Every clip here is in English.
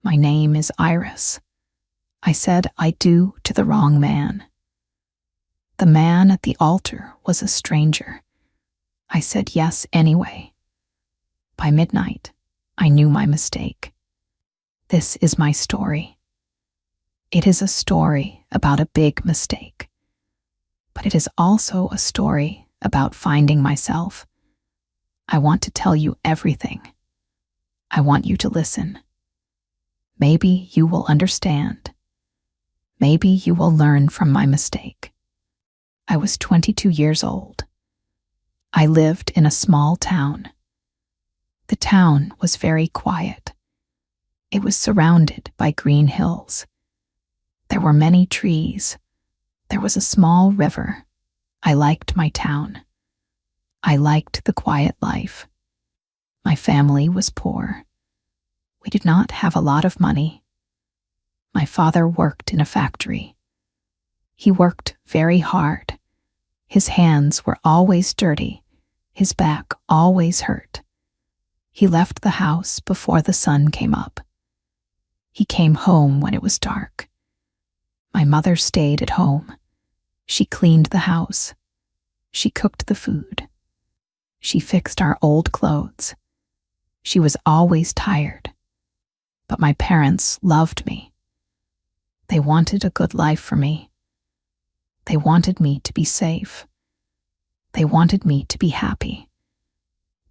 My name is Iris. I said I do to the wrong man. The man at the altar was a stranger. I said yes anyway. By midnight, I knew my mistake. This is my story. It is a story about a big mistake. But it is also a story about finding myself. I want to tell you everything. I want you to listen. Maybe you will understand. Maybe you will learn from my mistake. I was 22 years old. I lived in a small town. The town was very quiet. It was surrounded by green hills. There were many trees. There was a small river. I liked my town. I liked the quiet life. My family was poor. We did not have a lot of money. My father worked in a factory. He worked very hard. His hands were always dirty. His back always hurt. He left the house before the sun came up. He came home when it was dark. My mother stayed at home. She cleaned the house. She cooked the food. She fixed our old clothes. She was always tired. But my parents loved me. They wanted a good life for me. They wanted me to be safe. They wanted me to be happy.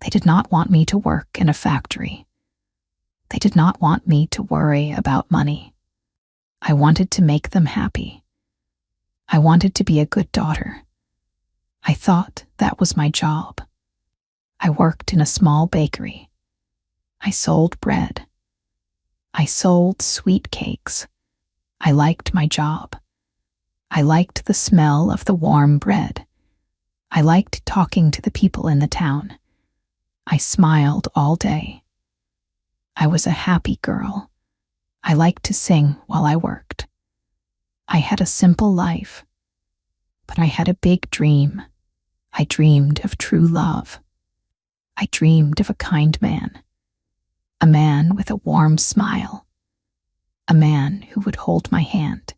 They did not want me to work in a factory. They did not want me to worry about money. I wanted to make them happy. I wanted to be a good daughter. I thought that was my job. I worked in a small bakery. I sold bread. I sold sweet cakes. I liked my job. I liked the smell of the warm bread. I liked talking to the people in the town. I smiled all day. I was a happy girl. I liked to sing while I worked. I had a simple life, but I had a big dream. I dreamed of true love. I dreamed of a kind man, a man with a warm smile, a man who would hold my hand.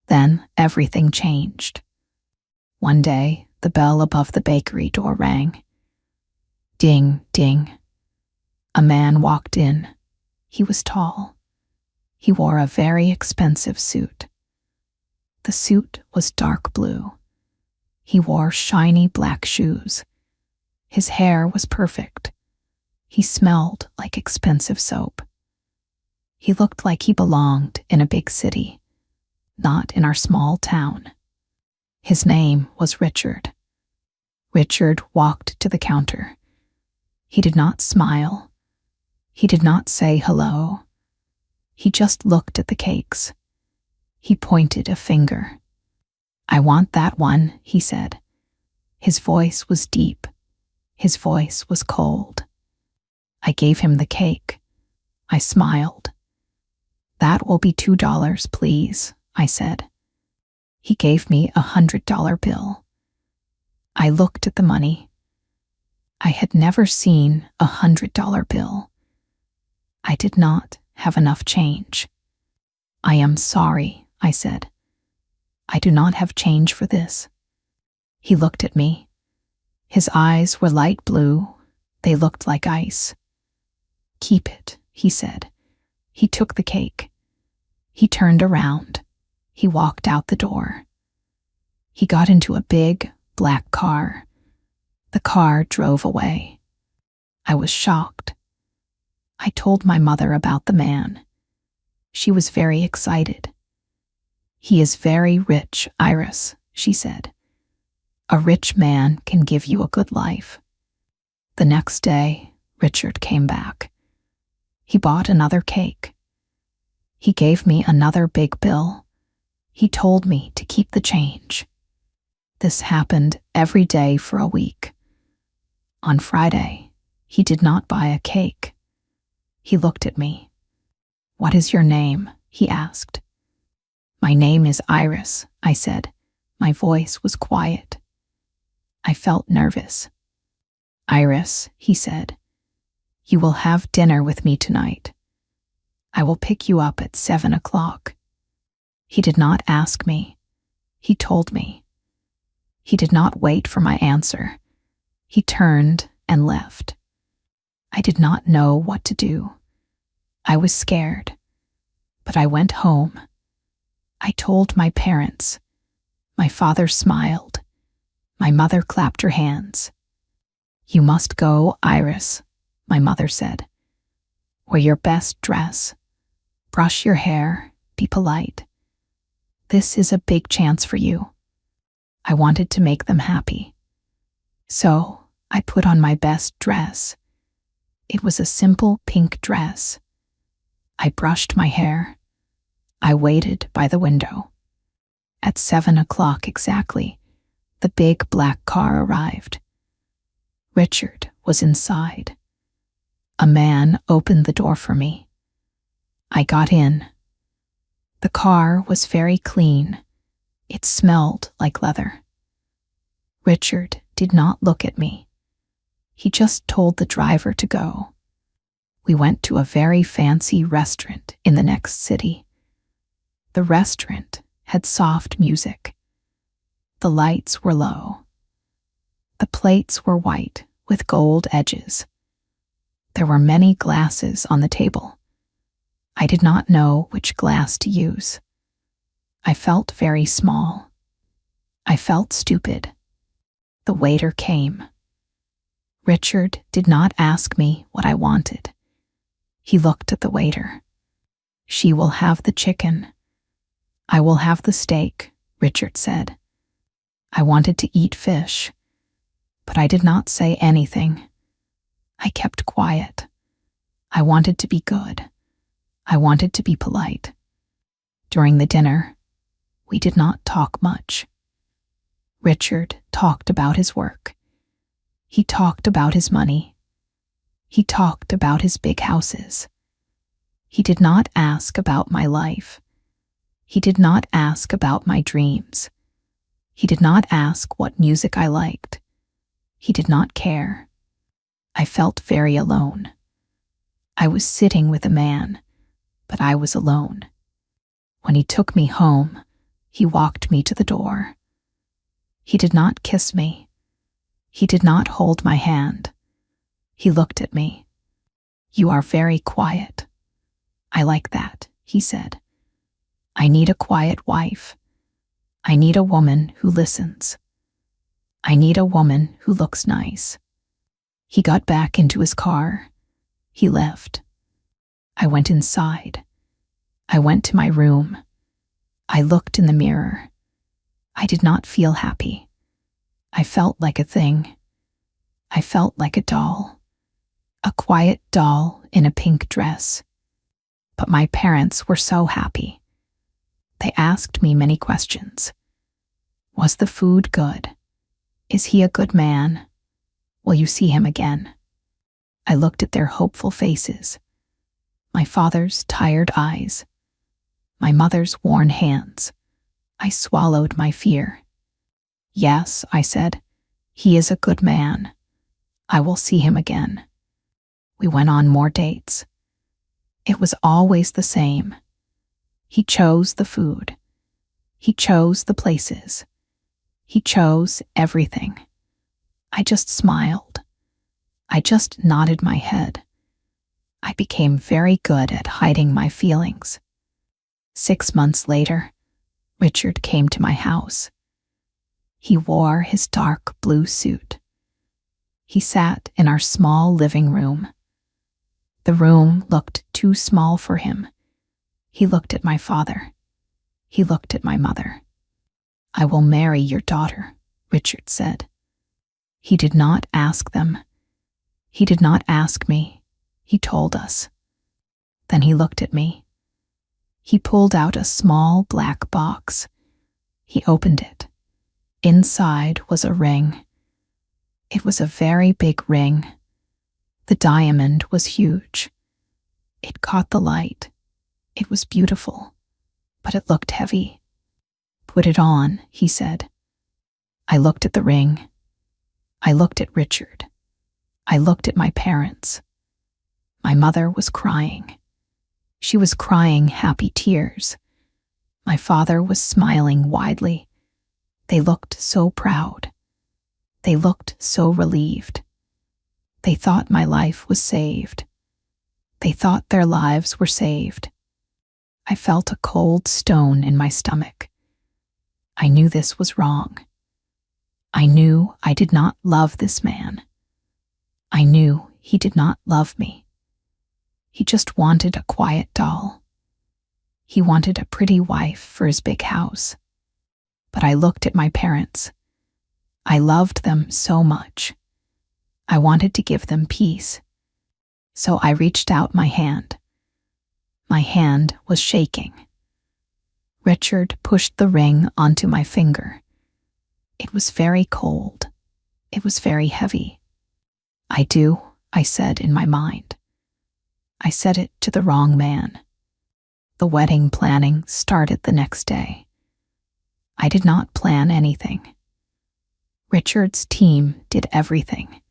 Then everything changed. One day, the bell above the bakery door rang. Ding, ding. A man walked in. He was tall. He wore a very expensive suit. The suit was dark blue. He wore shiny black shoes. His hair was perfect. He smelled like expensive soap. He looked like he belonged in a big city, not in our small town. His name was Richard. Richard walked to the counter. He did not smile. He did not say hello. He just looked at the cakes. He pointed a finger. "I want that one," he said. His voice was deep. His voice was cold. I gave him the cake. I smiled. "That will be $2, please," I said. He gave me a $100 bill. I looked at the money. I had never seen a $100 bill. I did not have enough change. "I am sorry," I said. "I do not have change for this." He looked at me. His eyes were light blue. They looked like ice. "Keep it," he said. He took the cake. He turned around. He walked out the door. He got into a big, black car. The car drove away. I was shocked. I told my mother about the man. She was very excited. "He is very rich, Iris," she said. "A rich man can give you a good life." The next day, Richard came back. He bought another cake. He gave me another big bill. He told me to keep the change. This happened every day for a week. On Friday, he did not buy a cake. He looked at me. "What is your name?" he asked. "My name is Iris," I said. My voice was quiet. I felt nervous. "Iris," he said, "you will have dinner with me tonight." I I will pick you up at 7 o'clock. He did not ask me. He told me. He did not wait for my answer. He turned and left. I did not know what to do. I was scared, but I went home. I told my parents. My father smiled. My mother clapped her hands. You must go, Iris, my mother said. Wear your best dress. Brush your hair. Be polite. This is a big chance for you. I wanted to make them happy. So I put on my best dress. It was a simple pink dress. I brushed my hair. I waited by the window. At 7 o'clock exactly, the big black car arrived. Richard was inside. A man opened the door for me. I got in. The car was very clean. It smelled like leather. Richard did not look at me. He just told the driver to go. We went to a very fancy restaurant in the next city. The restaurant had soft music. The lights were low. The plates were white with gold edges. There were many glasses on the table. I did not know which glass to use. I felt very small. I felt stupid. The waiter came. Richard did not ask me what I wanted. He looked at the waiter. She will have the chicken. I will have the steak, Richard said. I wanted to eat fish, but I did not say anything. I kept quiet. I wanted to be good. I wanted to be polite. During the dinner, we did not talk much. Richard talked about his work. He talked about his money. He talked about his big houses. He did not ask about my life. He did not ask about my dreams. He did not ask what music I liked. He did not care. I felt very alone. I was sitting with a man, but I was alone. When he took me home, he walked me to the door. He did not kiss me. He did not hold my hand. He looked at me. You are very quiet. I like that, he said. I need a quiet wife. I need a woman who listens. I need a woman who looks nice. He got back into his car. He left. I went inside. I went to my room. I looked in the mirror. I did not feel happy. I felt like a thing. I felt like a doll. A quiet doll in a pink dress. But my parents were so happy. They asked me many questions. Was the food good? Is he a good man? Will you see him again? I looked at their hopeful faces. My father's tired eyes. My mother's worn hands. I swallowed my fear. Yes, I said, he is a good man. I will see him again. We went on more dates. It was always the same. He chose the food. He chose the places. He chose everything. I just smiled. I just nodded my head. I became very good at hiding my feelings. 6 months later, Richard came to my house. He wore his dark blue suit. He sat in our small living room. The room looked too small for him. He looked at my father. He looked at my mother. I will marry your daughter, Richard said. He did not ask them. He did not ask me. He told us. Then he looked at me. He pulled out a small black box. He opened it. Inside was a ring. It was a very big ring. The diamond was huge. It caught the light. It was beautiful, but it looked heavy. Put it on, he said. I looked at the ring. I looked at Richard. I looked at my parents. My mother was crying. She was crying happy tears. My father was smiling widely. They looked so proud. They looked so relieved. They thought my life was saved. They thought their lives were saved. I felt a cold stone in my stomach. I knew this was wrong. I knew I did not love this man. I knew he did not love me. He just wanted a quiet doll. He wanted a pretty wife for his big house. But I looked at my parents. I loved them so much. I wanted to give them peace. So I reached out my hand. My hand was shaking. Richard pushed the ring onto my finger. It was very cold. It was very heavy. I do, I said in my mind. I said it to the wrong man. The wedding planning started the next day. I did not plan anything. Richard's team did everything.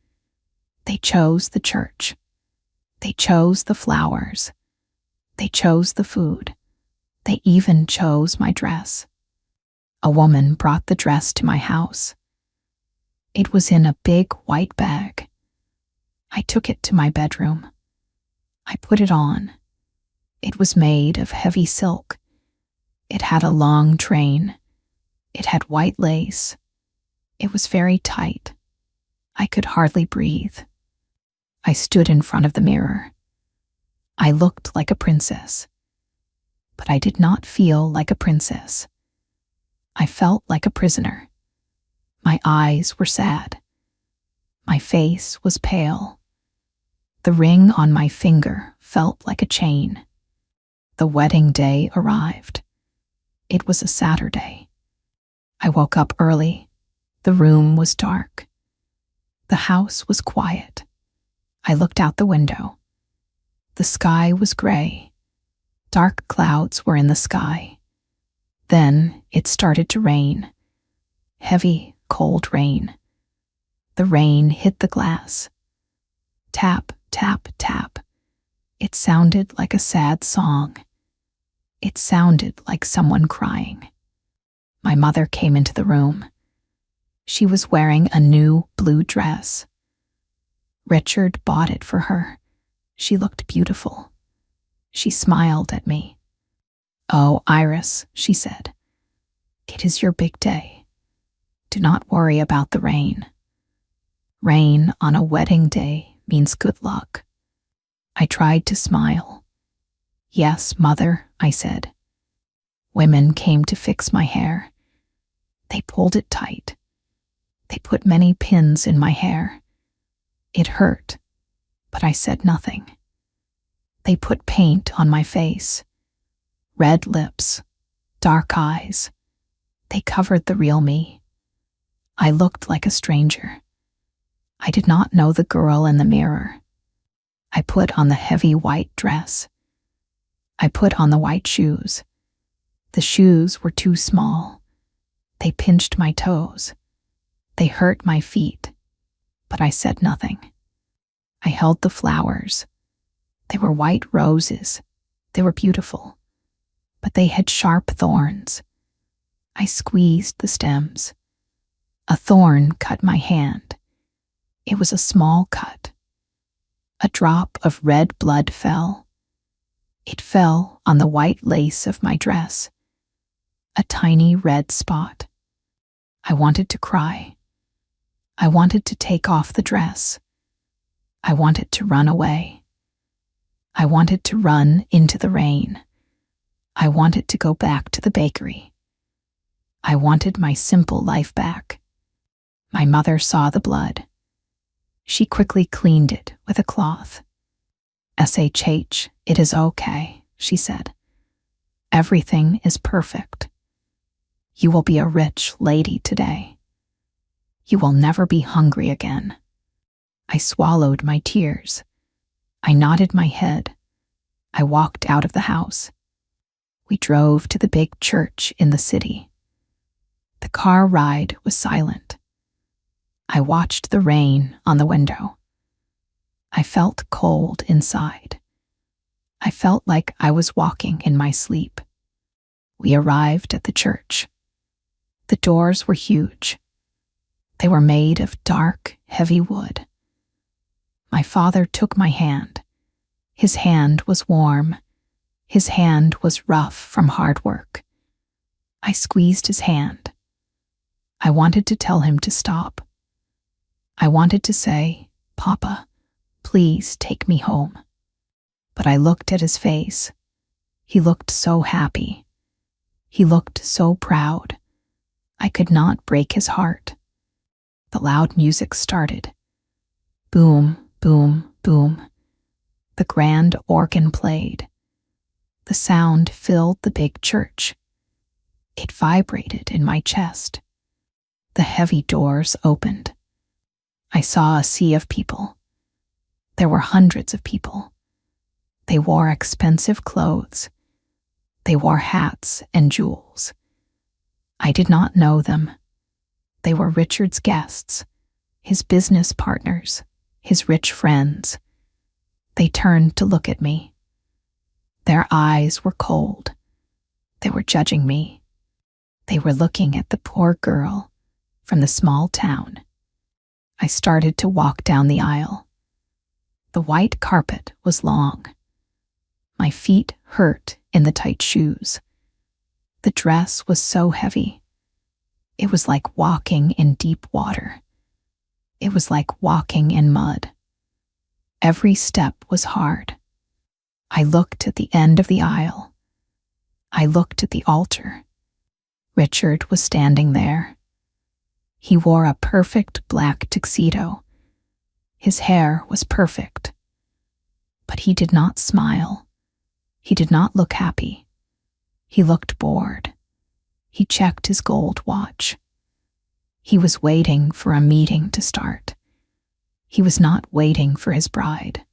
They chose the church. They chose the flowers. They chose the food. They even chose my dress. A woman brought the dress to my house. It was in a big white bag. I took it to my bedroom. I put it on. It was made of heavy silk. It had a long train. It had white lace. It was very tight. I could hardly breathe. I stood in front of the mirror. I looked like a princess. But I did not feel like a princess. I felt like a prisoner. My eyes were sad. My face was pale. The ring on my finger felt like a chain. The wedding day arrived. It was a Saturday. I woke up early. The room was dark. The house was quiet. I looked out the window. The sky was gray. Dark clouds were in the sky. Then it started to rain. Heavy, cold rain. The rain hit the glass. Tap, tap, tap. It sounded like a sad song. It sounded like someone crying. My mother came into the room. She was wearing a new blue dress. Richard bought it for her. She looked beautiful. She smiled at me. "Oh, Iris," she said, "it is your big day. Do not worry about the rain. Rain on a wedding day means good luck." I tried to smile. "Yes, Mother," I said. Women came to fix my hair. They pulled it tight. They put many pins in my hair. It hurt, but I said nothing. They put paint on my face. Red lips, dark eyes. They covered the real me. I looked like a stranger. I did not know the girl in the mirror. I put on the heavy white dress. I put on the white shoes. The shoes were too small. They pinched my toes. They hurt my feet, but I said nothing. I held the flowers. They were white roses. They were beautiful, but they had sharp thorns. I squeezed the stems. A thorn cut my hand. It was a small cut. A drop of red blood fell. It fell on the white lace of my dress. A tiny red spot. I wanted to cry. I wanted to take off the dress. I wanted to run away. I wanted to run into the rain. I wanted to go back to the bakery. I wanted my simple life back. My mother saw the blood. She quickly cleaned it with a cloth. "SHH, it is okay," she said. "Everything is perfect. You will be a rich lady today. You will never be hungry again." I swallowed my tears. I nodded my head. I walked out of the house. We drove to the big church in the city. The car ride was silent. I watched the rain on the window. I felt cold inside. I felt like I was walking in my sleep. We arrived at the church. The doors were huge. They were made of dark, heavy wood. My father took my hand. His hand was warm. His hand was rough from hard work. I squeezed his hand. I wanted to tell him to stop. I wanted to say, "Papa, please take me home." But I looked at his face. He looked so happy. He looked so proud. I could not break his heart. The loud music started. Boom, boom, boom. The grand organ played. The sound filled the big church. It vibrated in my chest. The heavy doors opened. I saw a sea of people. There were hundreds of people. They wore expensive clothes. They wore hats and jewels. I did not know them. They were Richard's guests, his business partners, his rich friends. They turned to look at me. Their eyes were cold. They were judging me. They were looking at the poor girl from the small town. I started to walk down the aisle. The white carpet was long. My feet hurt in the tight shoes. The dress was so heavy. It was like walking in deep water. It was like walking in mud. Every step was hard. I looked at the end of the aisle. I looked at the altar. Richard was standing there. He wore a perfect black tuxedo. His hair was perfect. But he did not smile. He did not look happy. He looked bored. He checked his gold watch. He was waiting for a meeting to start. He was not waiting for his bride.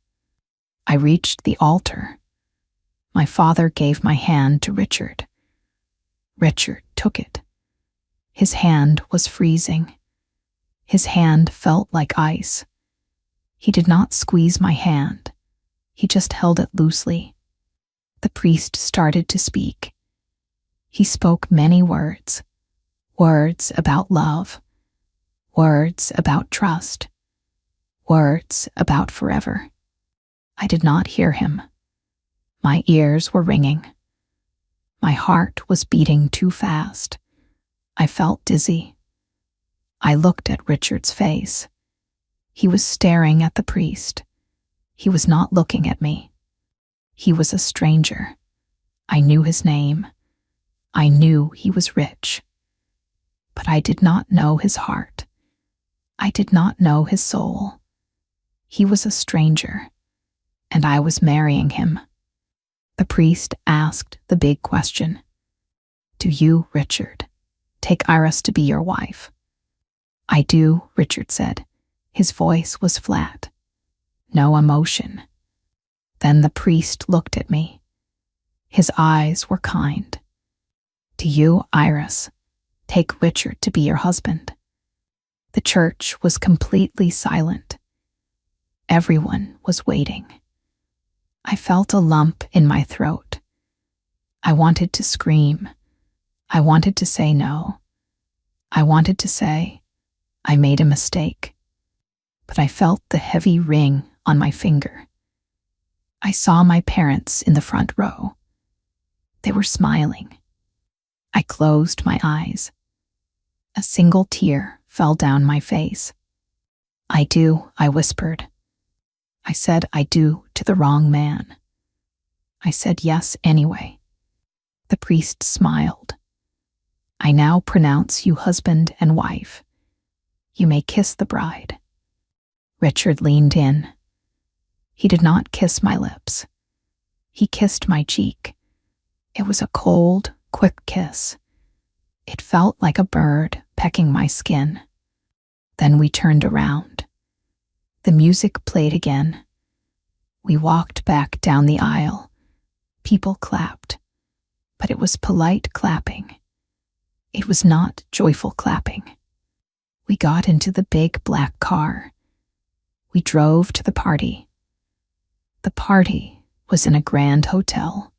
I reached the altar. My father gave my hand to Richard. Richard took it. His hand was freezing. His hand felt like ice. He did not squeeze my hand. He just held it loosely. The priest started to speak. He spoke many words. Words about love. Words about trust. Words about forever. I did not hear him. My ears were ringing. My heart was beating too fast. I felt dizzy. I looked at Richard's face. He was staring at the priest. He was not looking at me. He was a stranger. I knew his name. I knew he was rich. But I did not know his heart. I did not know his soul. He was a stranger, and I was marrying him. The priest asked the big question. Do you, Richard, take Iris to be your wife? I do, Richard said. His voice was flat. No emotion. Then the priest looked at me. His eyes were kind. Do you, Iris, take Richard to be your husband? The church was completely silent. Everyone was waiting. I felt a lump in my throat. I wanted to scream. I wanted to say no. I wanted to say, I made a mistake. But I felt the heavy ring on my finger. I saw my parents in the front row. They were smiling. I closed my eyes. A single tear fell down my face. I do, I whispered. I said I do to the wrong man. I said yes anyway. The priest smiled. I now pronounce you husband and wife. You may kiss the bride. Richard leaned in. He did not kiss my lips. He kissed my cheek. It was a cold, quick kiss. It felt like a bird pecking my skin. Then we turned around. The music played again. We walked back down the aisle. People clapped, but it was polite clapping. It was not joyful clapping. We got into the big black car. We drove to the party. The party was in a grand hotel.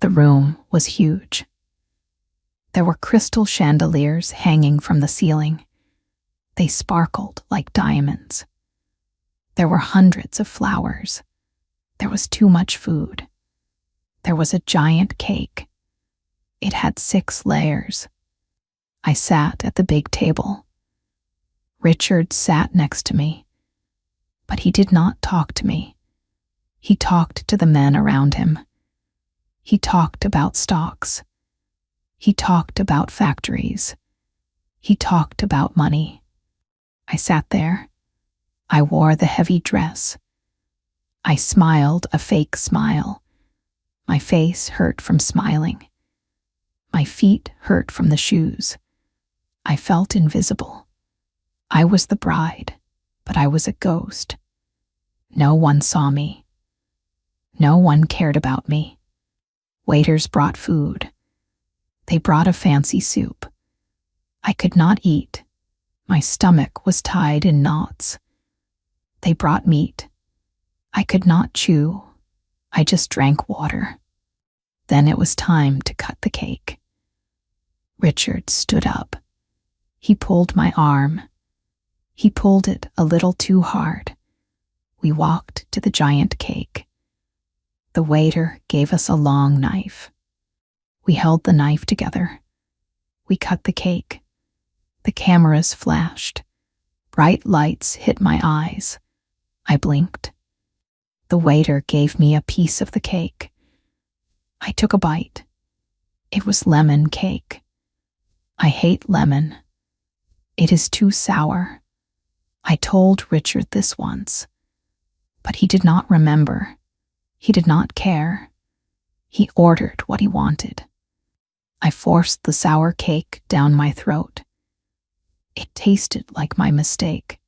The room was huge. There were crystal chandeliers hanging from the ceiling. They sparkled like diamonds. There were hundreds of flowers. There was too much food. There was a giant cake. It had 6 layers. I sat at the big table. Richard sat next to me, but he did not talk to me. He talked to the men around him. He talked about stocks. He talked about factories. He talked about money. I sat there. I wore the heavy dress. I smiled a fake smile. My face hurt from smiling. My feet hurt from the shoes. I felt invisible. I was the bride, but I was a ghost. No one saw me. No one cared about me. Waiters brought food. They brought a fancy soup. I could not eat. My stomach was tied in knots. They brought meat. I could not chew. I just drank water. Then it was time to cut the cake. Richard stood up. He pulled my arm. He pulled it a little too hard. We walked to the giant cake. The waiter gave us a long knife. We held the knife together. We cut the cake. The cameras flashed. Bright lights hit my eyes. I blinked. The waiter gave me a piece of the cake. I took a bite. It was lemon cake. I hate lemon. It is too sour. I told Richard this once, but he did not remember. He did not care. He ordered what he wanted. I forced the sour cake down my throat. It tasted like my mistake,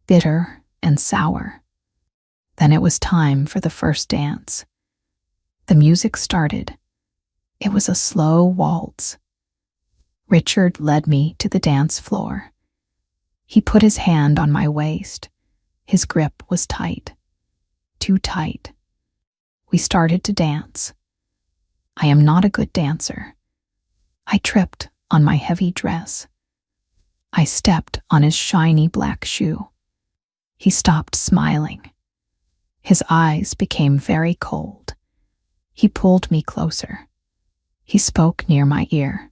bitter and sour. Then it was time for the first dance. The music started. It was a slow waltz. Richard led me to the dance floor. He put his hand on my waist. His grip was tight, too tight. We started to dance. I am not a good dancer. I tripped on my heavy dress. I stepped on his shiny black shoe. He stopped smiling. His eyes became very cold. He pulled me closer. He spoke near my ear.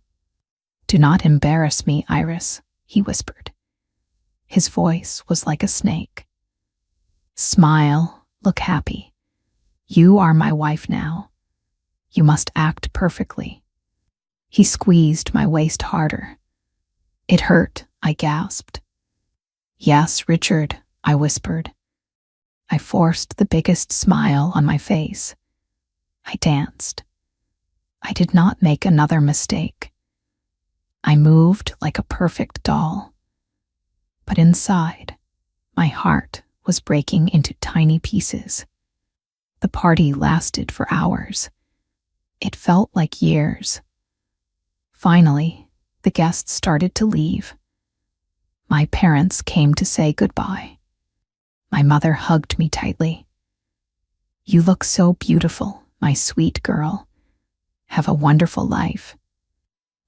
"Do not embarrass me, Iris," he whispered. His voice was like a snake. "Smile, look happy. You are my wife now. You must act perfectly." He squeezed my waist harder. "It hurt," I gasped. "Yes, Richard," I whispered. I forced the biggest smile on my face. I danced. I did not make another mistake. I moved like a perfect doll. But inside, my heart was breaking into tiny pieces. The party lasted for hours. It felt like years. Finally, the guests started to leave. My parents came to say goodbye. My mother hugged me tightly. "You look so beautiful, my sweet girl. Have a wonderful life."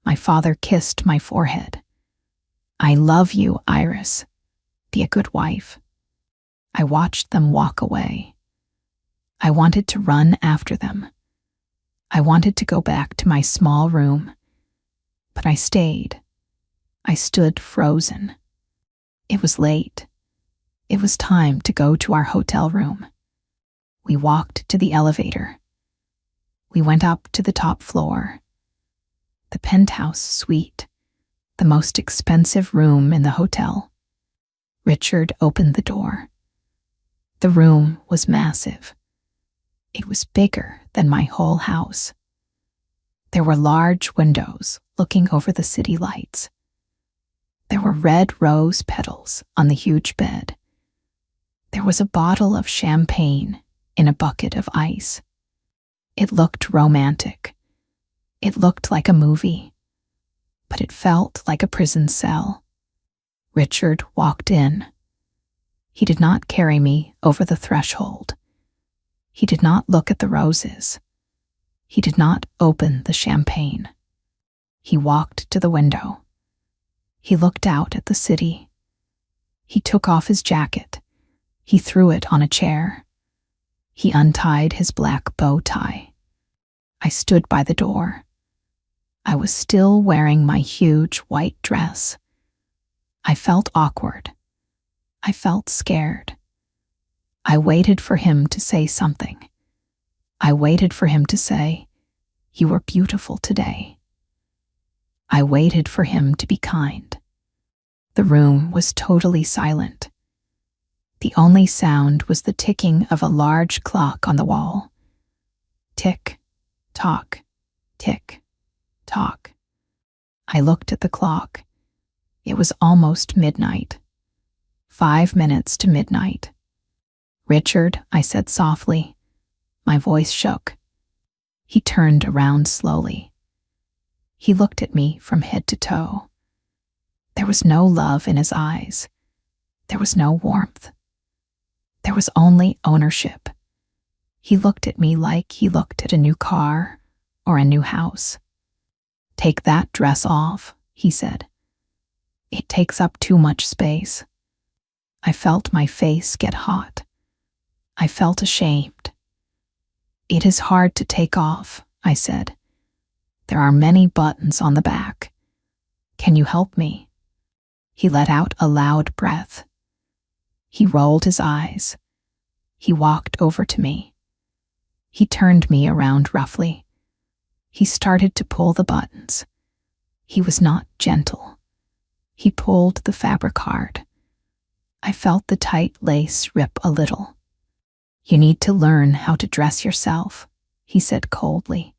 My father kissed my forehead. "I love you, Iris. Be a good wife." I watched them walk away. I wanted to run after them. I wanted to go back to my small room. But I stayed. I stood frozen. It was late. It was time to go to our hotel room. We walked to the elevator. We went up to the top floor. The penthouse suite, the most expensive room in the hotel. Richard opened the door. The room was massive. It was bigger than my whole house. There were large windows looking over the city lights. There were red rose petals on the huge bed. There was a bottle of champagne in a bucket of ice. It looked romantic. It looked like a movie, but it felt like a prison cell. Richard walked in. He did not carry me over the threshold. He did not look at the roses. He did not open the champagne. He walked to the window. He looked out at the city. He took off his jacket. He threw it on a chair. He untied his black bow tie. I stood by the door. I was still wearing my huge white dress. I felt awkward. I felt scared. I waited for him to say something. I waited for him to say, "You were beautiful today." I waited for him to be kind. The room was totally silent. The only sound was the ticking of a large clock on the wall. Tick, tock, tick, tock. I looked at the clock. It was almost midnight. 5 minutes to midnight. "Richard," I said softly. My voice shook. He turned around slowly. He looked at me from head to toe. There was no love in his eyes. There was no warmth. There was only ownership. He looked at me like he looked at a new car or a new house. "Take that dress off," he said. "It takes up too much space." I felt my face get hot. I felt ashamed. "It is hard to take off," I said. "There are many buttons on the back. Can you help me?" He let out a loud breath. He rolled his eyes. He walked over to me. He turned me around roughly. He started to pull the buttons. He was not gentle. He pulled the fabric hard. I felt the tight lace rip a little. "You need to learn how to dress yourself," he said coldly.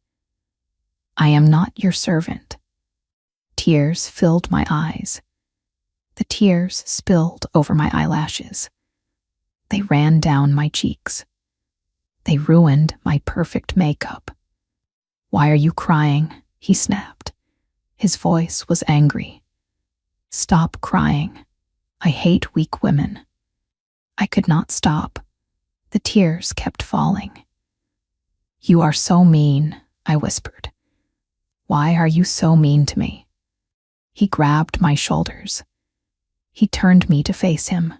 "I am not your servant." Tears filled my eyes. The tears spilled over my eyelashes. They ran down my cheeks. They ruined my perfect makeup. "Why are you crying?" he snapped. His voice was angry. "Stop crying. I hate weak women." I could not stop. The tears kept falling. "You are so mean," I whispered. "Why are you so mean to me?" He grabbed my shoulders. He turned me to face him.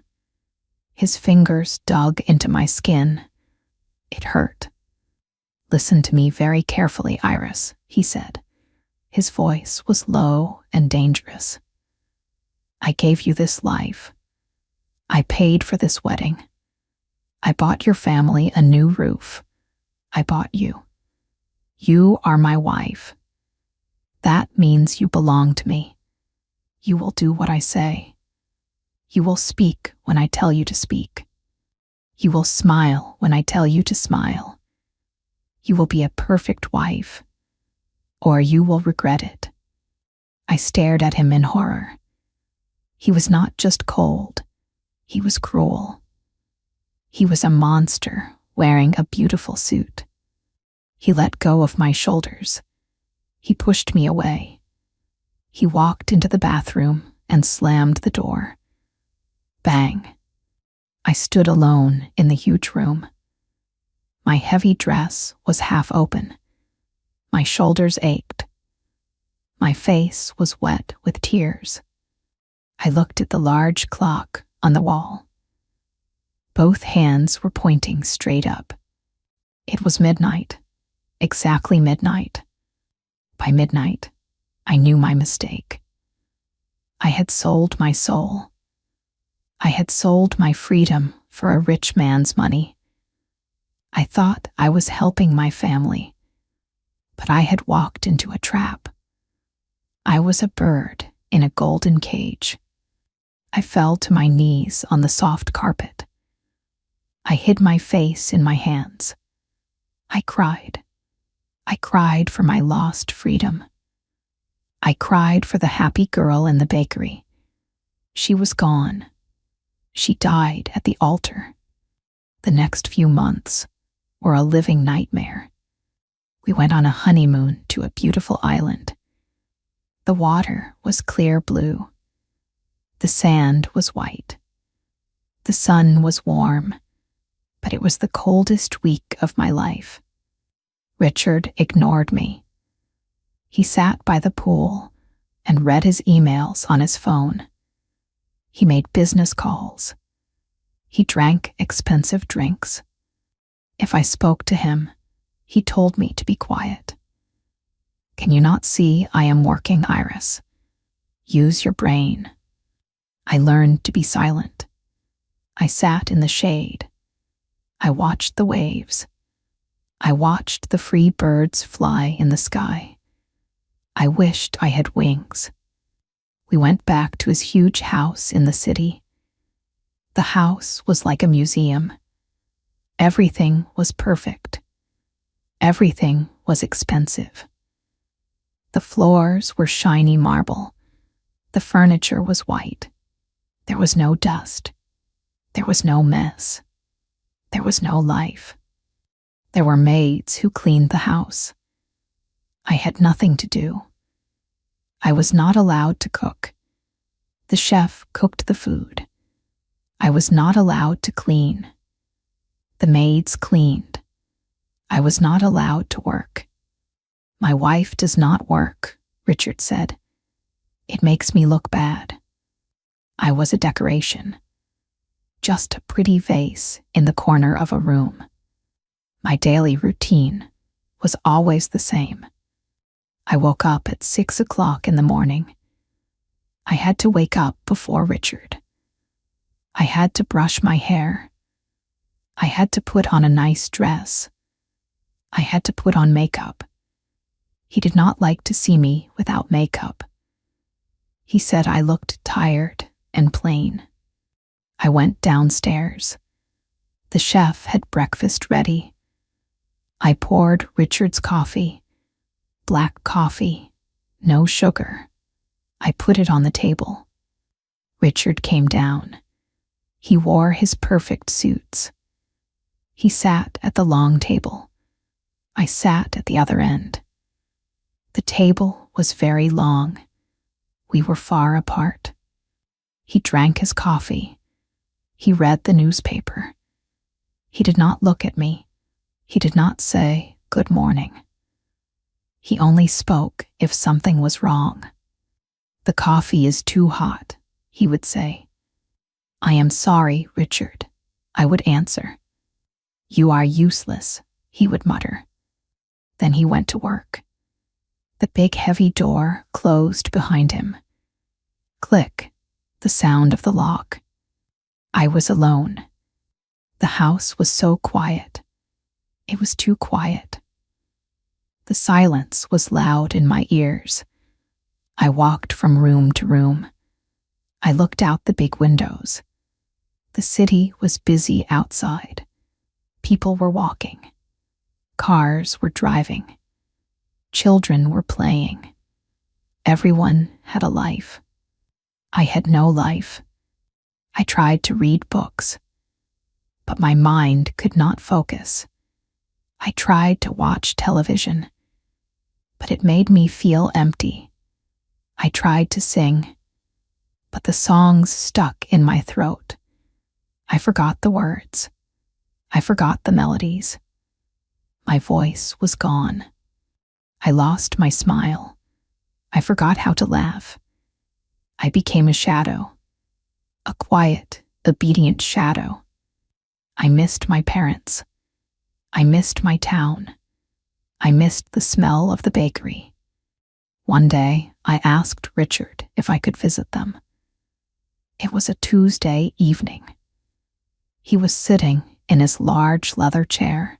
His fingers dug into my skin. It hurt. "Listen to me very carefully, Iris," he said. His voice was low and dangerous. "I gave you this life. I paid for this wedding. I bought your family a new roof. I bought you. You are my wife. That means you belong to me. You will do what I say. You will speak when I tell you to speak. You will smile when I tell you to smile. You will be a perfect wife, or you will regret it." I stared at him in horror. He was not just cold, he was cruel. He was a monster wearing a beautiful suit. He let go of my shoulders. He pushed me away. He walked into the bathroom and slammed the door. Bang. I stood alone in the huge room. My heavy dress was half open. My shoulders ached. My face was wet with tears. I looked at the large clock on the wall. Both hands were pointing straight up. It was midnight, exactly midnight. By midnight, I knew my mistake. I had sold my soul. I had sold my freedom for a rich man's money. I thought I was helping my family, but I had walked into a trap. I was a bird in a golden cage. I fell to my knees on the soft carpet. I hid my face in my hands. I cried. I cried for my lost freedom. I cried for the happy girl in the bakery. She was gone. She died at the altar. The next few months were a living nightmare. We went on a honeymoon to a beautiful island. The water was clear blue. The sand was white. The sun was warm, but it was the coldest week of my life. Richard ignored me. He sat by the pool and read his emails on his phone. He made business calls. He drank expensive drinks. If I spoke to him, he told me to be quiet. Can you not see I am working, Iris? Use your brain. I learned to be silent. I sat in the shade. I watched the waves. I watched the free birds fly in the sky. I wished I had wings. We went back to his huge house in the city. The house was like a museum. Everything was perfect. Everything was expensive. The floors were shiny marble. The furniture was white. There was no dust. There was no mess. There was no life. There were maids who cleaned the house. I had nothing to do. I was not allowed to cook. The chef cooked the food. I was not allowed to clean. The maids cleaned. I was not allowed to work. My wife does not work, Richard said. It makes me look bad. I was a decoration. Just a pretty vase in the corner of a room. My daily routine was always the same. I woke up at 6 o'clock in the morning. I had to wake up before Richard. I had to brush my hair. I had to put on a nice dress. I had to put on makeup. He did not like to see me without makeup. He said I looked tired and plain. I went downstairs. The chef had breakfast ready. I poured Richard's coffee. Black coffee, no sugar. I put it on the table. Richard came down. He wore his perfect suits. He sat at the long table. I sat at the other end. The table was very long. We were far apart. He drank his coffee. He read the newspaper. He did not look at me. He did not say, "Good morning." He only spoke if something was wrong. "The coffee is too hot," he would say. "I am sorry, Richard," I would answer. "You are useless," he would mutter. Then he went to work. The big heavy door closed behind him. Click, the sound of the lock. I was alone. The house was so quiet. It was too quiet. The silence was loud in my ears. I walked from room to room. I looked out the big windows. The city was busy outside. People were walking. Cars were driving. Children were playing. Everyone had a life. I had no life. I tried to read books, but my mind could not focus. I tried to watch television, but it made me feel empty. I tried to sing, but the songs stuck in my throat. I forgot the words. I forgot the melodies. My voice was gone. I lost my smile. I forgot how to laugh. I became a shadow, a quiet, obedient shadow. I missed my parents. I missed my town. I missed the smell of the bakery. One day, I asked Richard if I could visit them. It was a Tuesday evening. He was sitting in his large leather chair.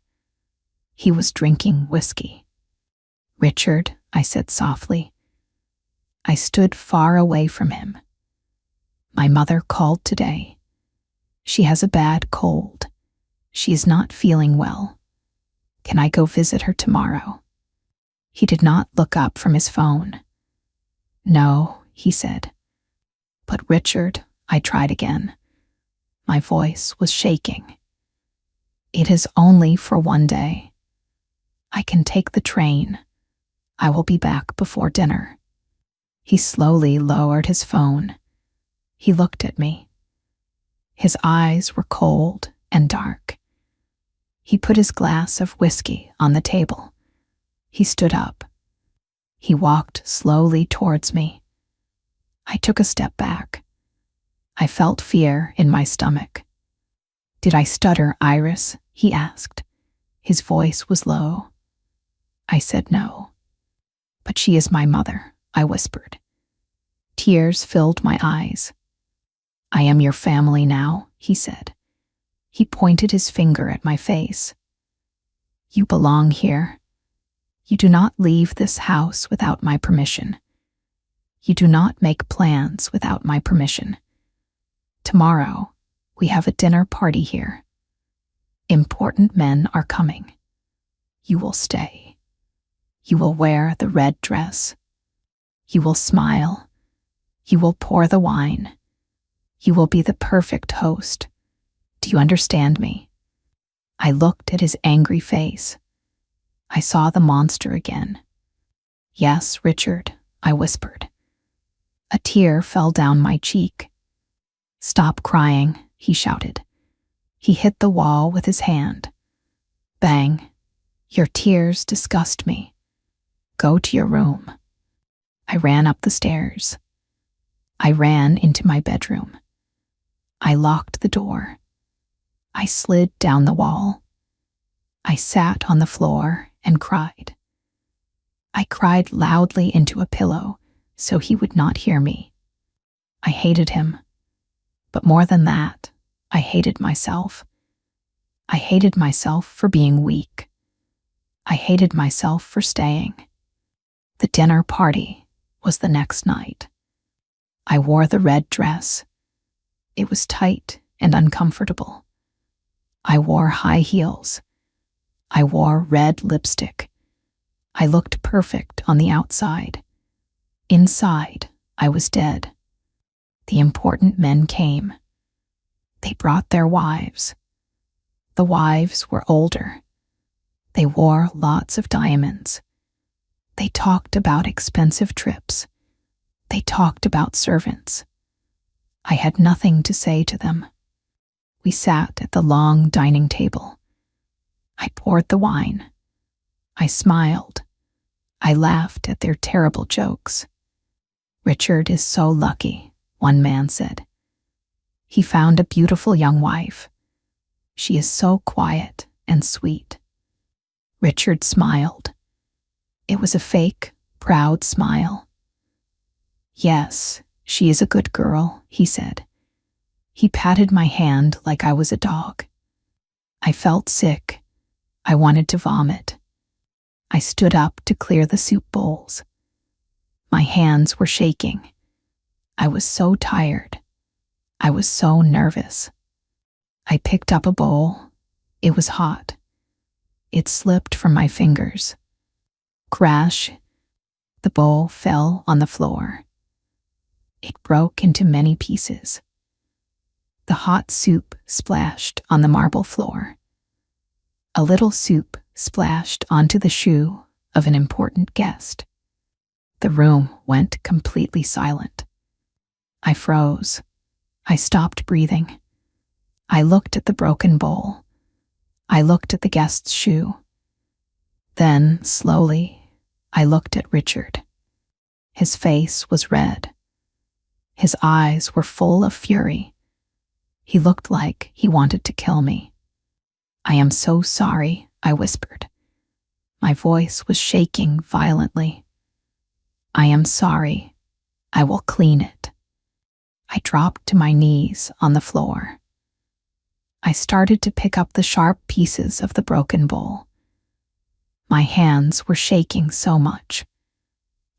He was drinking whiskey. "Richard," I said softly. I stood far away from him. "My mother called today. She has a bad cold. She is not feeling well. Can I go visit her tomorrow?" He did not look up from his phone. "No," he said. "But Richard," I tried again. My voice was shaking. "It is only for one day. I can take the train. I will be back before dinner." He slowly lowered his phone. He looked at me. His eyes were cold and dark. He put his glass of whiskey on the table. He stood up. He walked slowly towards me. I took a step back. I felt fear in my stomach. "Did I stutter, Iris?" he asked. His voice was low. I said no. "But she is my mother," I whispered. Tears filled my eyes. "I am your family now," he said. He pointed his finger at my face. "You belong here. You do not leave this house without my permission. You do not make plans without my permission. Tomorrow, we have a dinner party here. Important men are coming. You will stay. You will wear the red dress. You will smile. You will pour the wine. You will be the perfect host. Do you understand me?" I looked at his angry face. I saw the monster again. "Yes, Richard," I whispered. A tear fell down my cheek. "Stop crying," he shouted. He hit the wall with his hand. Bang. "Your tears disgust me. Go to your room." I ran up the stairs. I ran into my bedroom. I locked the door. I slid down the wall. I sat on the floor and cried. I cried loudly into a pillow so he would not hear me. I hated him. But more than that, I hated myself. I hated myself for being weak. I hated myself for staying. The dinner party was the next night. I wore the red dress. It was tight and uncomfortable. I wore high heels. I wore red lipstick. I looked perfect on the outside. Inside, I was dead. The important men came. They brought their wives. The wives were older. They wore lots of diamonds. They talked about expensive trips. They talked about servants. I had nothing to say to them. We sat at the long dining table. I poured the wine. I smiled. I laughed at their terrible jokes. "Richard is so lucky," one man said. "He found a beautiful young wife. She is so quiet and sweet." Richard smiled. It was a fake, proud smile. "Yes, she is a good girl," he said. He patted my hand like I was a dog. I felt sick. I wanted to vomit. I stood up to clear the soup bowls. My hands were shaking. I was so tired. I was so nervous. I picked up a bowl. It was hot. It slipped from my fingers. Crash! The bowl fell on the floor. It broke into many pieces. The hot soup splashed on the marble floor. A little soup splashed onto the shoe of an important guest. The room went completely silent. I froze. I stopped breathing. I looked at the broken bowl. I looked at the guest's shoe. Then, slowly, I looked at Richard. His face was red. His eyes were full of fury. He looked like he wanted to kill me. "I am so sorry," I whispered. My voice was shaking violently. "I am sorry. I will clean it." I dropped to my knees on the floor. I started to pick up the sharp pieces of the broken bowl. My hands were shaking so much.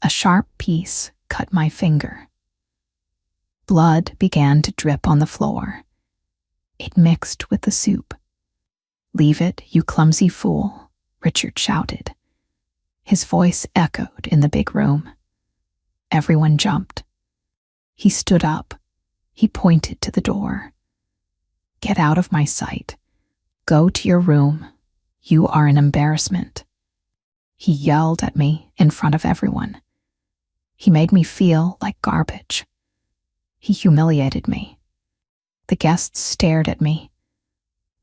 A sharp piece cut my finger. Blood began to drip on the floor. It mixed with the soup. "Leave it, you clumsy fool," Richard shouted. His voice echoed in the big room. Everyone jumped. He stood up. He pointed to the door. "Get out of my sight. Go to your room. You are an embarrassment." He yelled at me in front of everyone. He made me feel like garbage. He humiliated me. The guests stared at me.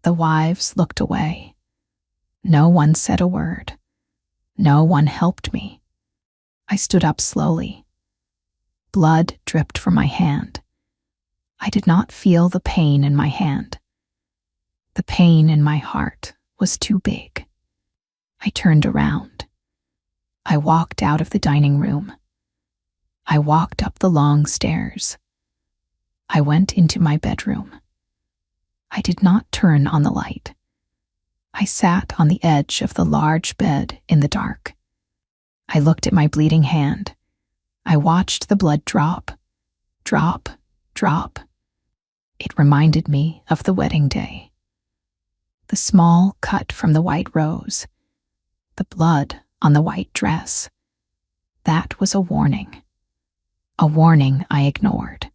The wives looked away. No one said a word. No one helped me. I stood up slowly. Blood dripped from my hand. I did not feel the pain in my hand. The pain in my heart was too big. I turned around. I walked out of the dining room. I walked up the long stairs. I went into my bedroom. I did not turn on the light. I sat on the edge of the large bed in the dark. I looked at my bleeding hand. I watched the blood drop, drop, drop. It reminded me of the wedding day. The small cut from the white rose, the blood on the white dress. That was a warning I ignored.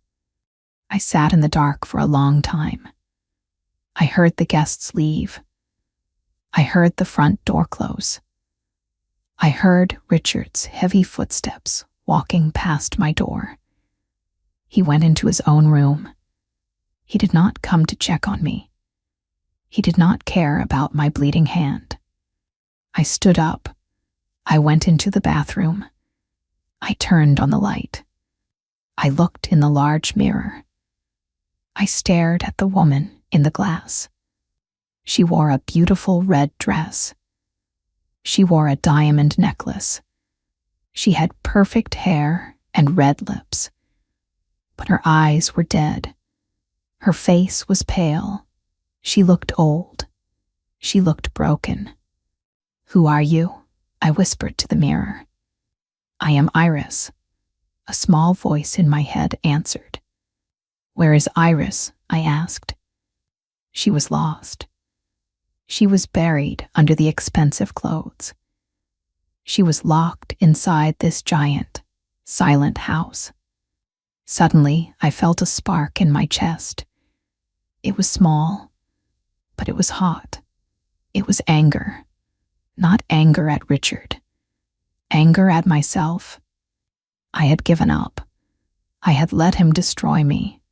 I sat in the dark for a long time. I heard the guests leave. I heard the front door close. I heard Richard's heavy footsteps walking past my door. He went into his own room. He did not come to check on me. He did not care about my bleeding hand. I stood up. I went into the bathroom. I turned on the light. I looked in the large mirror. I stared at the woman in the glass. She wore a beautiful red dress. She wore a diamond necklace. She had perfect hair and red lips. But her eyes were dead. Her face was pale. She looked old. She looked broken. "Who are you?" I whispered to the mirror. "I am Iris," a small voice in my head answered. "Where is Iris?" I asked. She was lost. She was buried under the expensive clothes. She was locked inside this giant, silent house. Suddenly, I felt a spark in my chest. It was small, but it was hot. It was anger. Not anger at Richard. Anger at myself. I had given up. I had let him destroy me.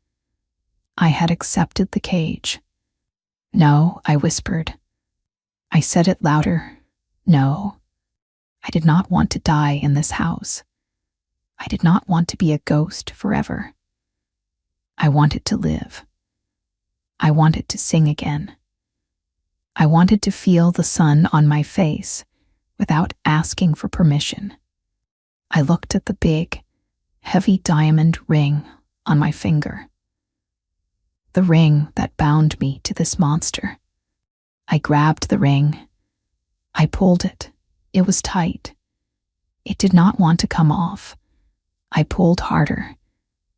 I had accepted the cage. "No," I whispered. I said it louder. "No." I did not want to die in this house. I did not want to be a ghost forever. I wanted to live. I wanted to sing again. I wanted to feel the sun on my face without asking for permission. I looked at the big, heavy diamond ring on my finger. The ring that bound me to this monster. I grabbed the ring. I pulled it. It was tight. It did not want to come off. I pulled harder.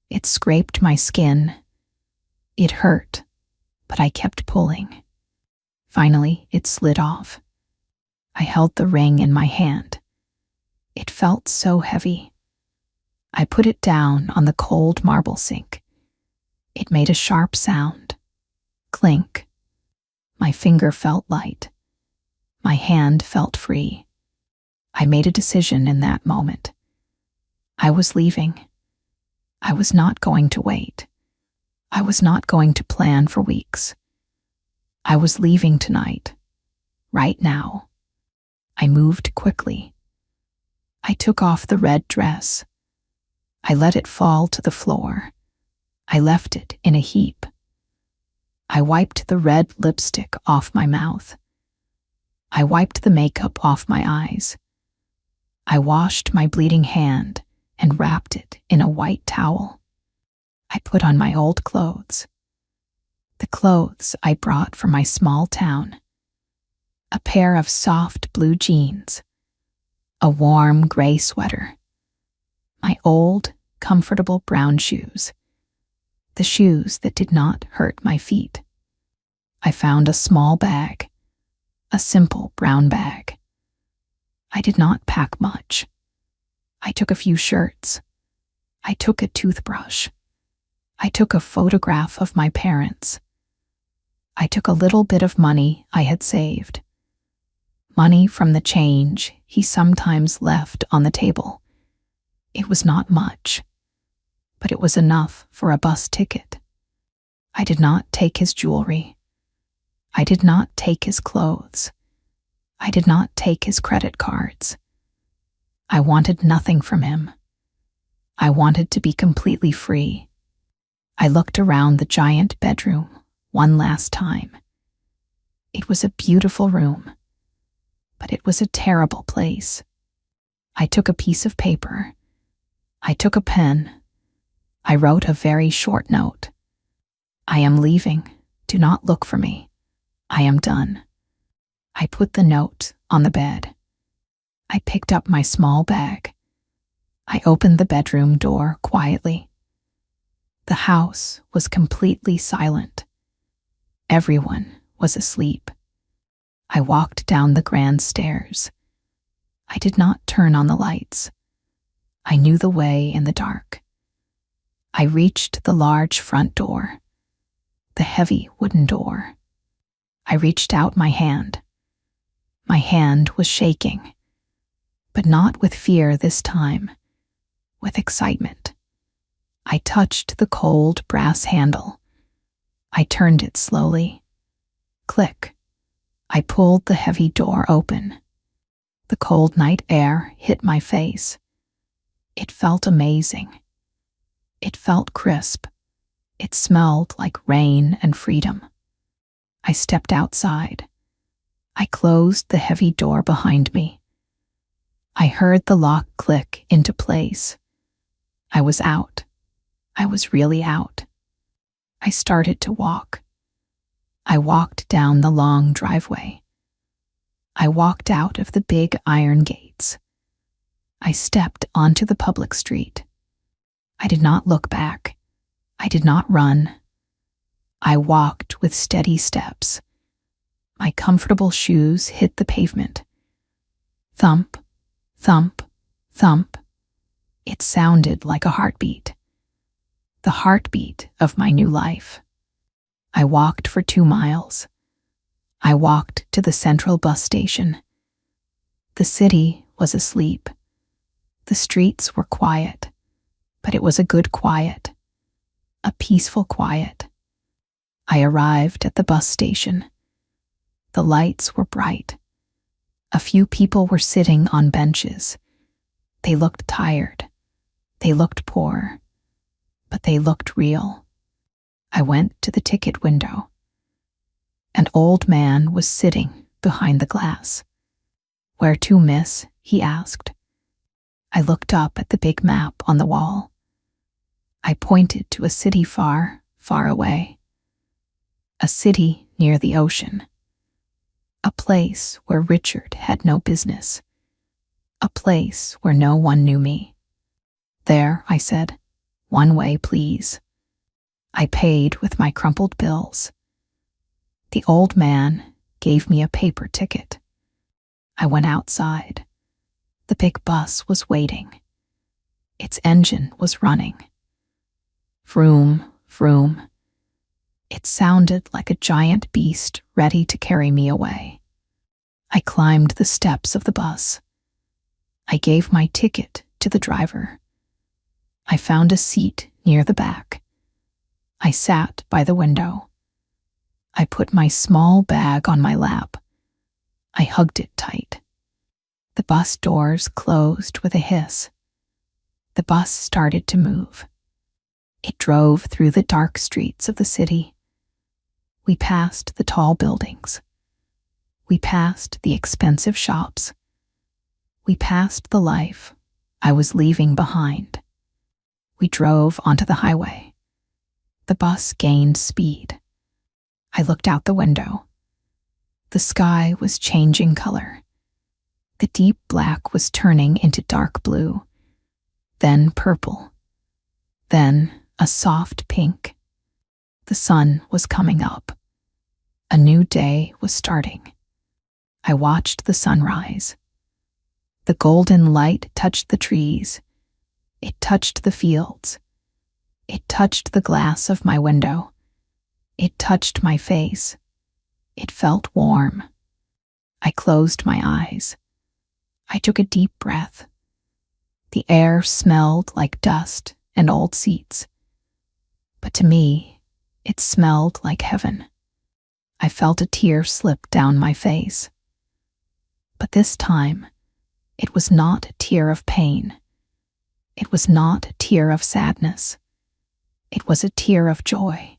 It scraped my skin. It hurt, but I kept pulling. Finally, it slid off. I held the ring in my hand. It felt so heavy. I put it down on the cold marble sink. It made a sharp sound. Clink. My finger felt light. My hand felt free. I made a decision in that moment. I was leaving. I was not going to wait. I was not going to plan for weeks. I was leaving tonight, right now. I moved quickly. I took off the red dress. I let it fall to the floor. I left it in a heap. I wiped the red lipstick off my mouth. I wiped the makeup off my eyes. I washed my bleeding hand and wrapped it in a white towel. I put on my old clothes. The clothes I brought from my small town. A pair of soft blue jeans. A warm gray sweater. My old, comfortable brown shoes. The shoes that did not hurt my feet. I found a small bag. A simple brown bag. I did not pack much. I took a few shirts. I took a toothbrush. I took a photograph of my parents. I took a little bit of money I had saved. Money from the change he sometimes left on the table. It was not much, but it was enough for a bus ticket. I did not take his jewelry. I did not take his clothes. I did not take his credit cards. I wanted nothing from him. I wanted to be completely free. I looked around the giant bedroom one last time. It was a beautiful room, but it was a terrible place. I took a piece of paper. I took a pen. I wrote a very short note. I am leaving. Do not look for me. I am done. I put the note on the bed. I picked up my small bag. I opened the bedroom door quietly. The house was completely silent. Everyone was asleep. I walked down the grand stairs. I did not turn on the lights. I knew the way in the dark. I reached the large front door, the heavy wooden door. I reached out my hand. My hand was shaking, but not with fear this time, with excitement. I touched the cold brass handle. I turned it slowly. Click. I pulled the heavy door open. The cold night air hit my face. It felt amazing. It felt crisp. It smelled like rain and freedom. I stepped outside. I closed the heavy door behind me. I heard the lock click into place. I was out. I was really out. I started to walk. I walked down the long driveway. I walked out of the big iron gates. I stepped onto the public street. I did not look back. I did not run. I walked with steady steps. My comfortable shoes hit the pavement. Thump, thump, thump. It sounded like a heartbeat. The heartbeat of my new life. I walked for 2 miles. I walked to the central bus station. The city was asleep. The streets were quiet, but it was a good quiet, a peaceful quiet. I arrived at the bus station. The lights were bright. A few people were sitting on benches. They looked tired. They looked poor. But they looked real. I went to the ticket window. An old man was sitting behind the glass. "Where to, miss?" he asked. I looked up at the big map on the wall. I pointed to a city far, far away. A city near the ocean. A place where Richard had no business. A place where no one knew me. "There," I said. "One way, please." I paid with my crumpled bills. The old man gave me a paper ticket. I went outside. The big bus was waiting. Its engine was running. Vroom, vroom. It sounded like a giant beast ready to carry me away. I climbed the steps of the bus. I gave my ticket to the driver. I found a seat near the back. I sat by the window. I put my small bag on my lap. I hugged it tight. The bus doors closed with a hiss. The bus started to move. It drove through the dark streets of the city. We passed the tall buildings. We passed the expensive shops. We passed the life I was leaving behind. We drove onto the highway. The bus gained speed. I looked out the window. The sky was changing color. The deep black was turning into dark blue, then purple, then a soft pink. The sun was coming up. A new day was starting. I watched the sunrise. The golden light touched the trees. It touched the fields. It touched the glass of my window. It touched my face. It felt warm. I closed my eyes. I took a deep breath. The air smelled like dust and old seats. But to me, it smelled like heaven. I felt a tear slip down my face. But this time, it was not a tear of pain. It was not a tear of sadness. It was a tear of joy.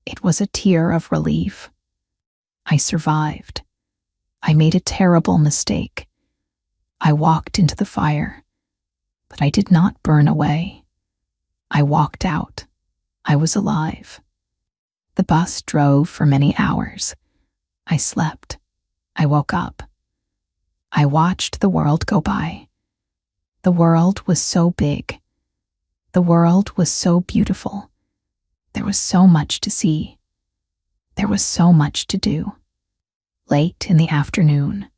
It was a tear of relief. I survived. I made a terrible mistake. I walked into the fire, but I did not burn away. I walked out. I was alive. The bus drove for many hours. I slept. I woke up. I watched the world go by. The world was so big. The world was so beautiful. There was so much to see. There was so much to do. Late in the afternoon,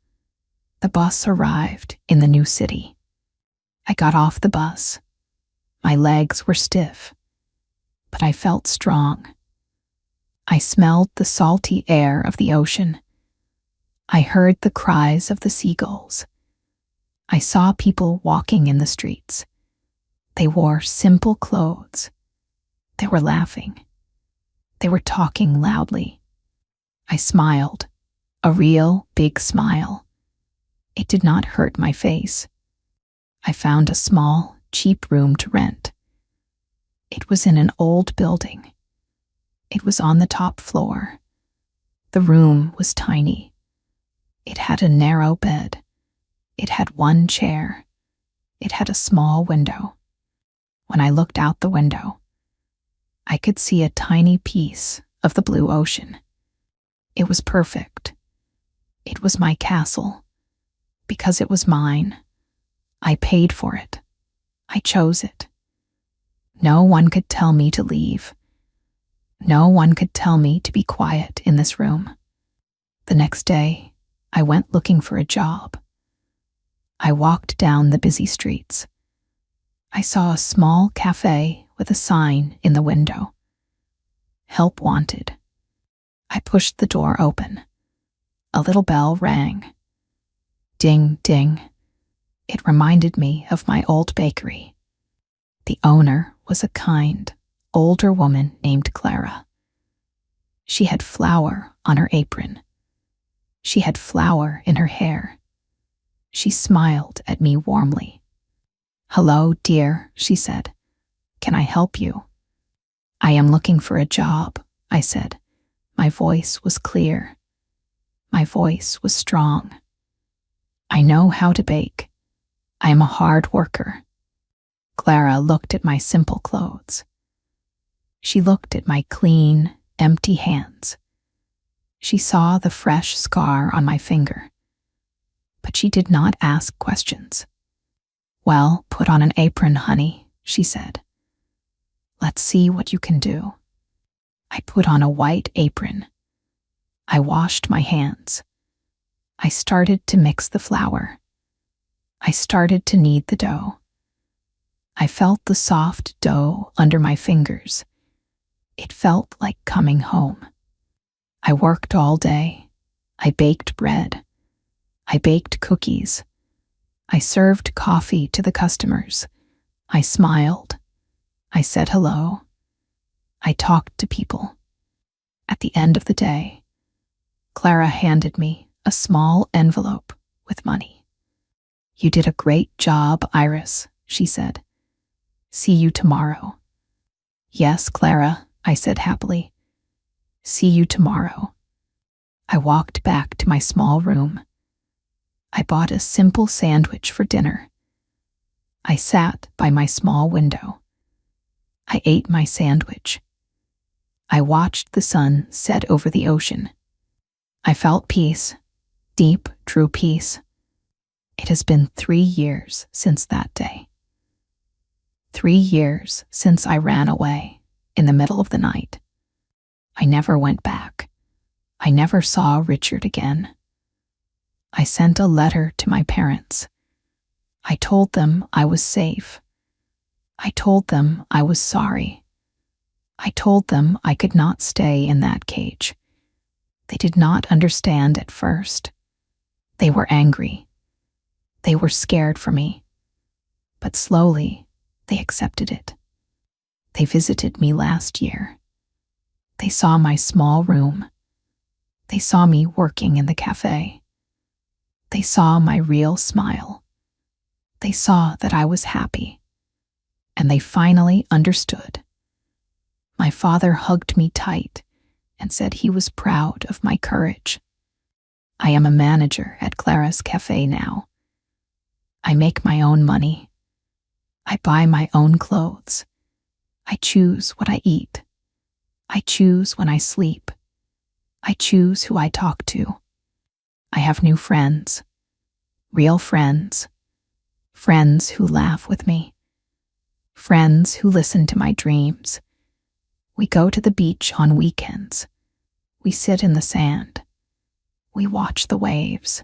the bus arrived in the new city. I got off the bus. My legs were stiff, but I felt strong. I smelled the salty air of the ocean. I heard the cries of the seagulls. I saw people walking in the streets. They wore simple clothes. They were laughing. They were talking loudly. I smiled, a real big smile. It did not hurt my face. I found a small, cheap room to rent. It was in an old building. It was on the top floor. The room was tiny. It had a narrow bed. It had one chair. It had a small window. When I looked out the window, I could see a tiny piece of the blue ocean. It was perfect. It was my castle. Because it was mine. I paid for it. I chose it. No one could tell me to leave. No one could tell me to be quiet in this room. The next day, I went looking for a job. I walked down the busy streets. I saw a small cafe with a sign in the window. Help wanted. I pushed the door open. A little bell rang. Ding, ding. It reminded me of my old bakery. The owner was a kind, older woman named Clara. She had flour on her apron. She had flour in her hair. She smiled at me warmly. "Hello, dear," she said. "Can I help you?" "I am looking for a job," I said. My voice was clear. My voice was strong. "I know how to bake. I am a hard worker." Clara looked at my simple clothes. She looked at my clean, empty hands. She saw the fresh scar on my finger. But she did not ask questions. "Well, put on an apron, honey," she said. "Let's see what you can do." I put on a white apron. I washed my hands. I started to mix the flour. I started to knead the dough. I felt the soft dough under my fingers. It felt like coming home. I worked all day. I baked bread. I baked cookies. I served coffee to the customers. I smiled. I said hello. I talked to people. At the end of the day, Clara handed me a small envelope with money. "You did a great job, Iris," she said. "See you tomorrow." "Yes, Clara," I said happily. "See you tomorrow." I walked back to my small room. I bought a simple sandwich for dinner. I sat by my small window. I ate my sandwich. I watched the sun set over the ocean. I felt peace, deep, true peace. It has been 3 years since that day. 3 years since I ran away in the middle of the night. I never went back. I never saw Richard again. I sent a letter to my parents. I told them I was safe. I told them I was sorry. I told them I could not stay in that cage. They did not understand at first. They were angry. They were scared for me. But slowly, they accepted it. They visited me last year. They saw my small room. They saw me working in the cafe. They saw my real smile. They saw that I was happy. And they finally understood. My father hugged me tight and said he was proud of my courage. I am a manager at Clara's Cafe now. I make my own money. I buy my own clothes. I choose what I eat. I choose when I sleep. I choose who I talk to. I have new friends. Real friends. Friends who laugh with me. Friends who listen to my dreams. We go to the beach on weekends. We sit in the sand. We watch the waves.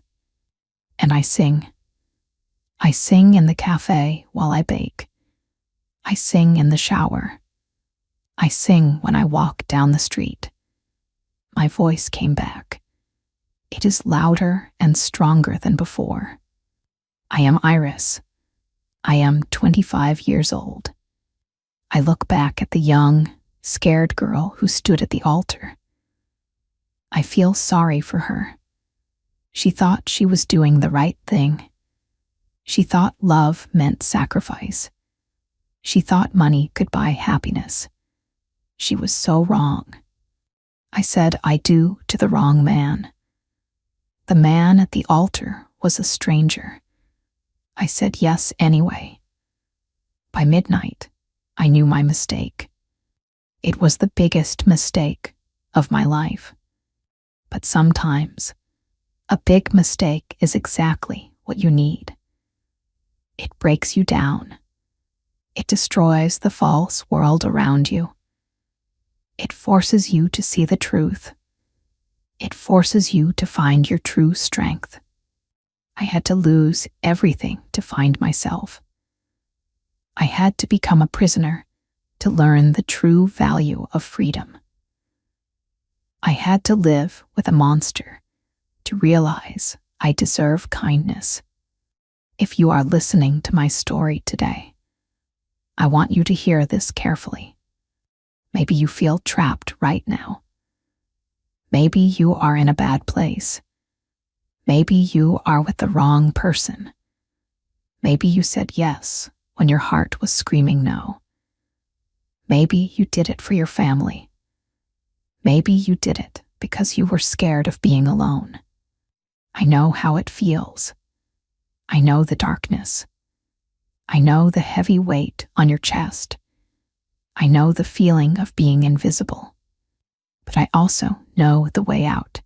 And I sing. I sing in the cafe while I bake. I sing in the shower. I sing when I walk down the street. My voice came back. It is louder and stronger than before. I am Iris. I am 25 years old. I look back at the young, scared girl who stood at the altar. I feel sorry for her. She thought she was doing the right thing. She thought love meant sacrifice. She thought money could buy happiness. She was so wrong. I said I do to the wrong man. The man at the altar was a stranger. I said yes anyway. By midnight, I knew my mistake. It was the biggest mistake of my life. But sometimes, a big mistake is exactly what you need. It breaks you down. It destroys the false world around you. It forces you to see the truth. It forces you to find your true strength. I had to lose everything to find myself. I had to become a prisoner to learn the true value of freedom. I had to live with a monster to realize I deserve kindness. If you are listening to my story today, I want you to hear this carefully. Maybe you feel trapped right now. Maybe you are in a bad place. Maybe you are with the wrong person. Maybe you said yes when your heart was screaming no. Maybe you did it for your family. Maybe you did it because you were scared of being alone. I know how it feels. I know the darkness. I know the heavy weight on your chest. I know the feeling of being invisible. But I also know the way out.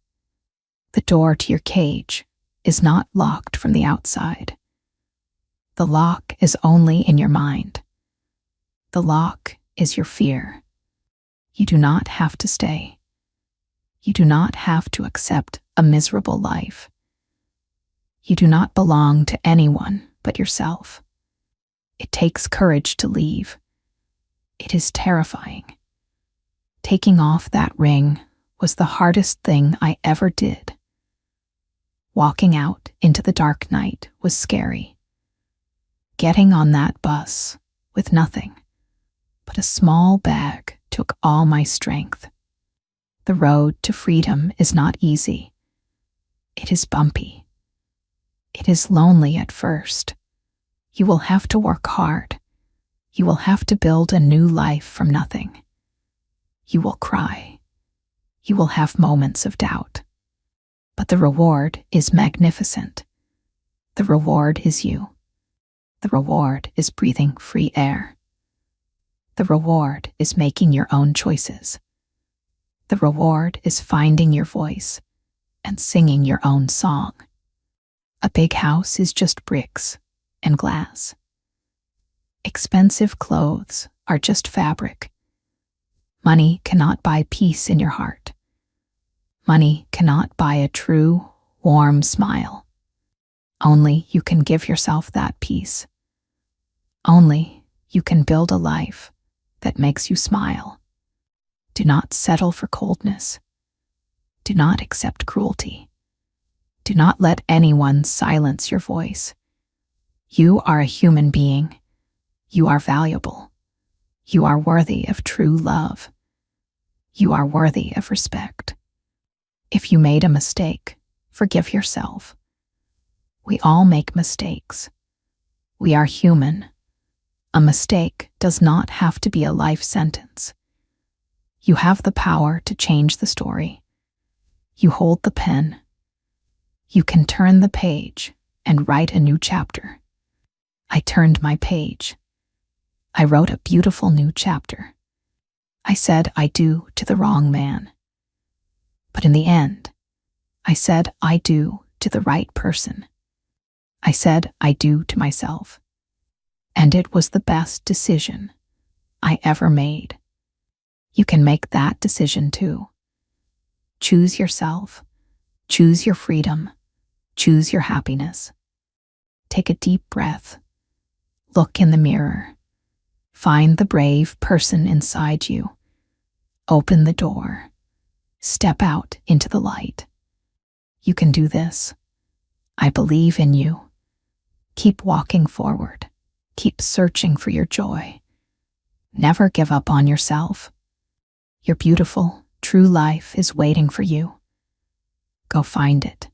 The door to your cage is not locked from the outside. The lock is only in your mind. The lock is your fear. You do not have to stay. You do not have to accept a miserable life. You do not belong to anyone but yourself. It takes courage to leave. It is terrifying. Taking off that ring was the hardest thing I ever did. Walking out into the dark night was scary. Getting on that bus with nothing but a small bag took all my strength. The road to freedom is not easy. It is bumpy. It is lonely at first. You will have to work hard. You will have to build a new life from nothing. You will cry. You will have moments of doubt. But the reward is magnificent. The reward is you. The reward is breathing free air. The reward is making your own choices. The reward is finding your voice and singing your own song. A big house is just bricks and glass. Expensive clothes are just fabric. Money cannot buy peace in your heart. Money cannot buy a true, warm smile. Only you can give yourself that peace. Only you can build a life that makes you smile. Do not settle for coldness. Do not accept cruelty. Do not let anyone silence your voice. You are a human being. You are valuable. You are worthy of true love. You are worthy of respect. If you made a mistake, forgive yourself. We all make mistakes. We are human. A mistake does not have to be a life sentence. You have the power to change the story. You hold the pen. You can turn the page and write a new chapter. I turned my page. I wrote a beautiful new chapter. I said I do to the wrong man. But in the end, I said I do to the right person. I said I do to myself. And it was the best decision I ever made. You can make that decision too. Choose yourself. Choose your freedom. Choose your happiness. Take a deep breath. Look in the mirror. Find the brave person inside you. Open the door. Step out into the light. You can do this. I believe in you. Keep walking forward. Keep searching for your joy. Never give up on yourself. Your beautiful, true life is waiting for you. Go find it.